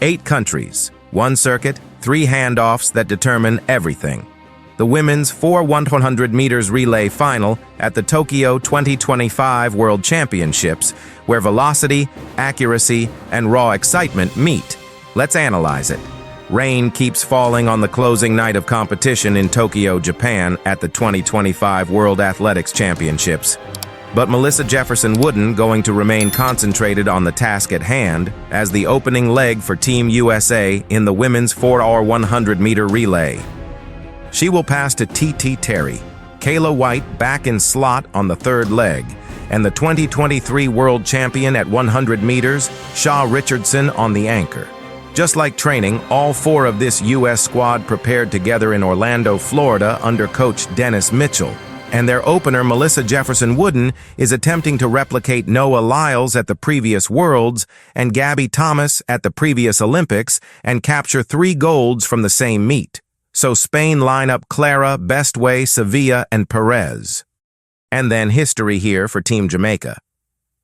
8 countries, 1 circuit, 3 handoffs that determine everything. The women's 4x100 meters relay final at the Tokyo 2025 World Championships, where velocity, accuracy, and raw excitement meet. Let's analyze it. Rain keeps falling on the closing night of competition in Tokyo, Japan at the 2025 World Athletics Championships. But Melissa Jefferson Wooden going to remain concentrated on the task at hand as the opening leg for Team USA in the women's 4x100 meter relay. She will pass to TT Terry, Kayla White back in slot on the 3rd leg, and the 2023 world champion at 100 meters, Sha'Carri Richardson on the anchor. Just like training, all 4 of this U.S. squad prepared together in Orlando, Florida under coach Dennis Mitchell. And their opener, Melissa Jefferson Wooden, is attempting to replicate Noah Lyles at the previous Worlds and Gabby Thomas at the previous Olympics and capture 3 golds from the same meet. So Spain line up Clara, Bestway, Sevilla, and Perez. And then history here for Team Jamaica.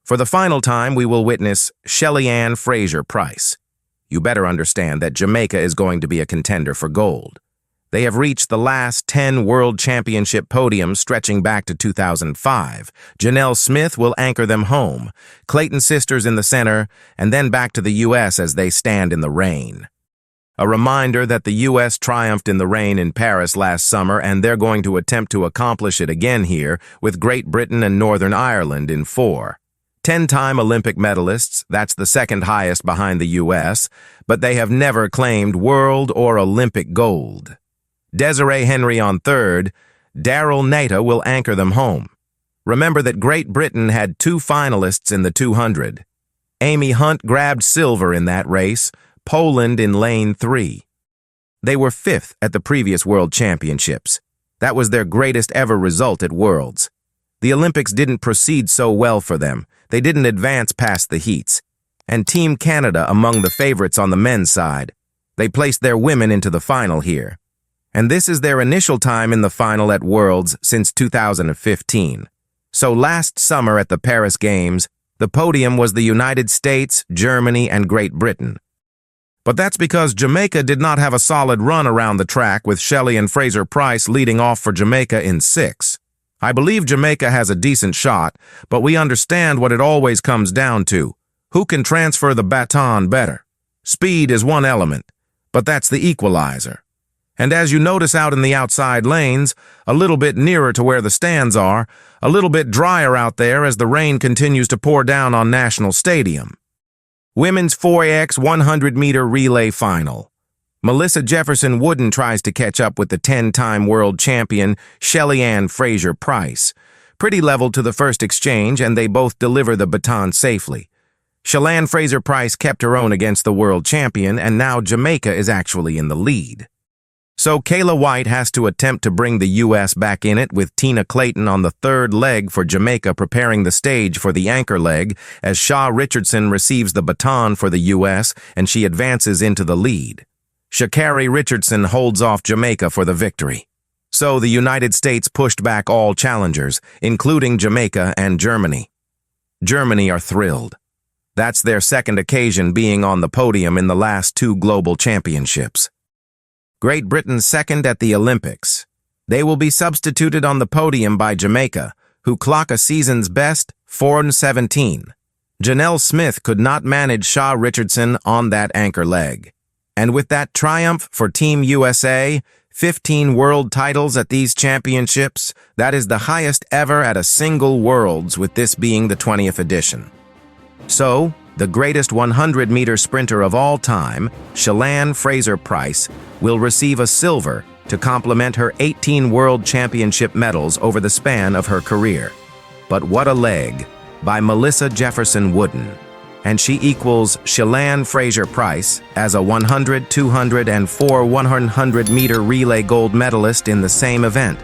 For the final time, we will witness Shelly-Ann Fraser-Pryce. You better understand that Jamaica is going to be a contender for gold. They have reached the last 10 World Championship podiums stretching back to 2005. Janelle Smith will anchor them home, Clayton sisters in the center, and then back to the U.S. as they stand in the rain. A reminder that the U.S. triumphed in the rain in Paris last summer, and they're going to attempt to accomplish it again here with Great Britain and Northern Ireland in 4. 10-time Olympic medalists, that's the 2nd highest behind the U.S., but they have never claimed world or Olympic gold. Desiree Henry on 3rd, Daryl Naita will anchor them home. Remember that Great Britain had 2 finalists in the 200. Amy Hunt grabbed silver in that race, Poland in lane 3. They were 5th at the previous World Championships. That was their greatest ever result at Worlds. The Olympics didn't proceed so well for them. They didn't advance past the heats. And Team Canada among the favorites on the men's side. They placed their women into the final here. And this is their initial time in the final at Worlds since 2015. So last summer at the Paris Games, the podium was the United States, Germany, and Great Britain. But that's because Jamaica did not have a solid run around the track with Shelly-Ann Fraser-Pryce leading off for Jamaica in 6. I believe Jamaica has a decent shot, but we understand what it always comes down to. Who can transfer the baton better? Speed is one element, but that's the equalizer. And as you notice out in the outside lanes, a little bit nearer to where the stands are, a little bit drier out there as the rain continues to pour down on National Stadium. Women's 4x100 meter relay final. Melissa Jefferson Wooden tries to catch up with the 10-time world champion Shelly-Ann Fraser-Pryce. Pretty level to the first exchange, and they both deliver the baton safely. Shelly-Ann Fraser-Pryce kept her own against the world champion, and now Jamaica is actually in the lead. So Kayla White has to attempt to bring the U.S. back in it with Tina Clayton on the 3rd leg for Jamaica preparing the stage for the anchor leg as Sha'Carri Richardson receives the baton for the U.S. and she advances into the lead. Sha'Carri Richardson holds off Jamaica for the victory. So the United States pushed back all challengers, including Jamaica and Germany. Germany are thrilled. That's their 2nd occasion being on the podium in the last 2 global championships. Great Britain 2nd at the Olympics. They will be substituted on the podium by Jamaica, who clock a season's best 4:17. Janelle Smith could not manage Sha'Carri Richardson on that anchor leg. And with that triumph for Team USA, 15 world titles at these championships, that is the highest ever at a single Worlds, with this being the 20th edition. So, the greatest 100-meter sprinter of all time, Shelly-Ann Fraser-Pryce, will receive a silver to complement her 18 World Championship medals over the span of her career. But what a leg by Melissa Jefferson Wooden. And she equals Shelly-Ann Fraser-Pryce as a 100, 200, and 4x100-meter relay gold medalist in the same event.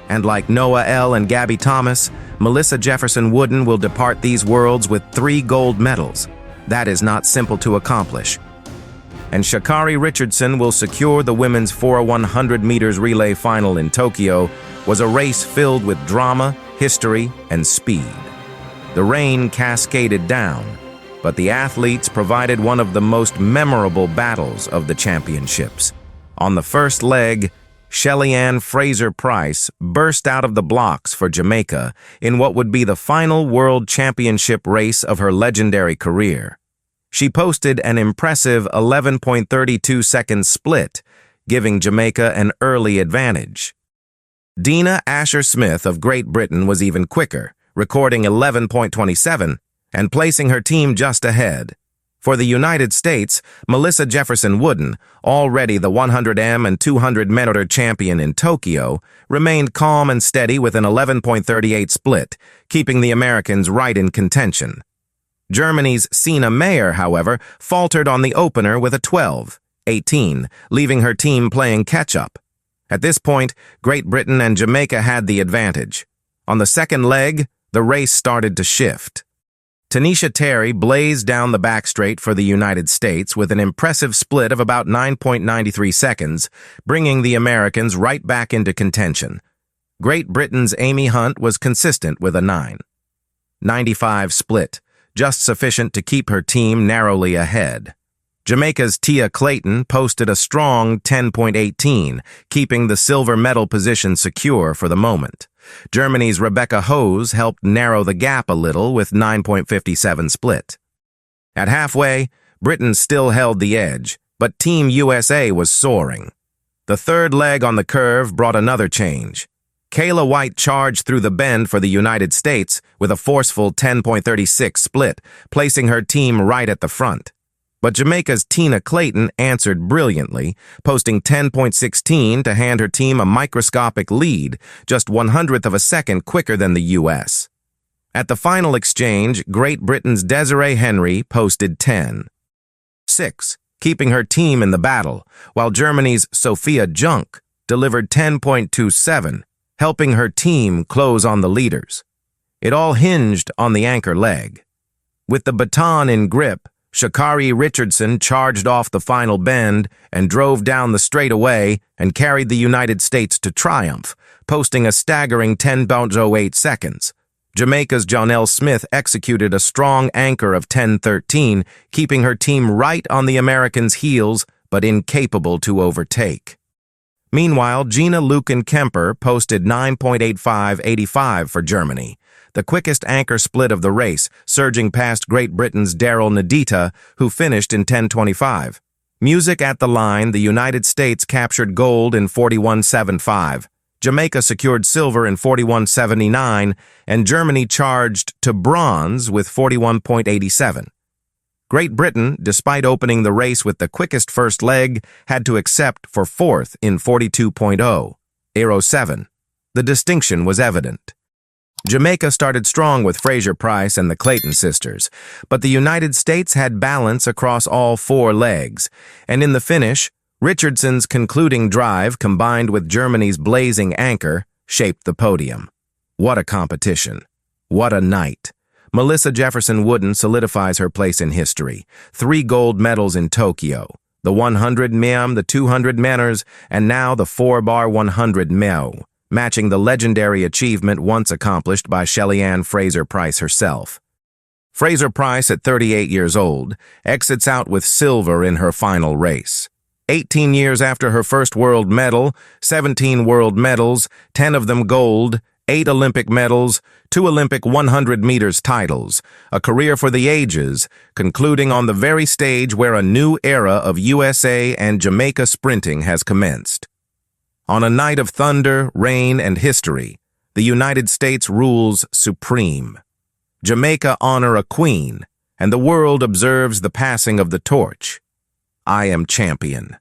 And like Noah L. and Gabby Thomas, Melissa Jefferson Wooden will depart these Worlds with 3 gold medals. That is not simple to accomplish. And Sha'Carri Richardson will secure the women's 4x100 meters relay final in Tokyo. Was a race filled with drama, history, and speed. The rain cascaded down, but the athletes provided one of the most memorable battles of the championships. On the first leg, Shelly-Ann Fraser-Pryce burst out of the blocks for Jamaica in what would be the final World Championship race of her legendary career. She posted an impressive 11.32-second split, giving Jamaica an early advantage. Dina Asher-Smith of Great Britain was even quicker, recording 11.27 and placing her team just ahead. For the United States, Melissa Jefferson-Wooden, already the 100m and 200m champion in Tokyo, remained calm and steady with an 11.38 split, keeping the Americans right in contention. Germany's Sina Meyer, however, faltered on the opener with a 12.18, leaving her team playing catch-up. At this point, Great Britain and Jamaica had the advantage. On the second leg, the race started to shift. Tanisha Terry blazed down the backstraight for the United States with an impressive split of about 9.93 seconds, bringing the Americans right back into contention. Great Britain's Amy Hunt was consistent with a 9.95 split, just sufficient to keep her team narrowly ahead. Jamaica's Tia Clayton posted a strong 10.18, keeping the silver medal position secure for the moment. Germany's Rebecca Hose helped narrow the gap a little with 9.57 split. At halfway, Britain still held the edge, but Team USA was soaring. The third leg on the curve brought another change. Kayla White charged through the bend for the United States with a forceful 10.36 split, placing her team right at the front. But Jamaica's Tina Clayton answered brilliantly, posting 10.16 to hand her team a microscopic lead, just 1/100th of a second quicker than the U.S. At the final exchange, Great Britain's Desiree Henry posted 10.6, keeping her team in the battle, while Germany's Sophia Junk delivered 10.27, helping her team close on the leaders. It all hinged on the anchor leg. With the baton in grip, Sha'Carri Richardson charged off the final bend and drove down the straightaway and carried the United States to triumph, posting a staggering 10.08 seconds. Jamaica's Jonelle Smith executed a strong anchor of 10.13, keeping her team right on the Americans' heels, but incapable to overtake. Meanwhile, Gina Luken-Kemper posted 9.8585 for Germany, the quickest anchor split of the race, surging past Great Britain's Daryl Nadita, who finished in 10.25. Music at the line, the United States captured gold in 41.75. Jamaica secured silver in 41.79, and Germany charged to bronze with 41.87. Great Britain, despite opening the race with the quickest first leg, had to accept for fourth in 42.07. The distinction was evident. Jamaica started strong with Fraser-Pryce and the Clayton sisters, but the United States had balance across all four legs, and in the finish, Richardson's concluding drive combined with Germany's blazing anchor shaped the podium. What a competition. What a night. Melissa Jefferson-Wooden solidifies her place in history. 3 gold medals in Tokyo, the 100m, the 200 and now the 4x100m. Matching the legendary achievement once accomplished by Shelly-Ann Fraser-Pryce herself. Fraser-Pryce, at 38 years old, exits out with silver in her final race. 18 years after her first world medal, 17 world medals, 10 of them gold, 8 Olympic medals, 2 Olympic 100 meters titles, a career for the ages, concluding on the very stage where a new era of USA and Jamaica sprinting has commenced. On a night of thunder, rain, and history, the United States rules supreme. Jamaica honor a queen, and the world observes the passing of the torch. I am champion.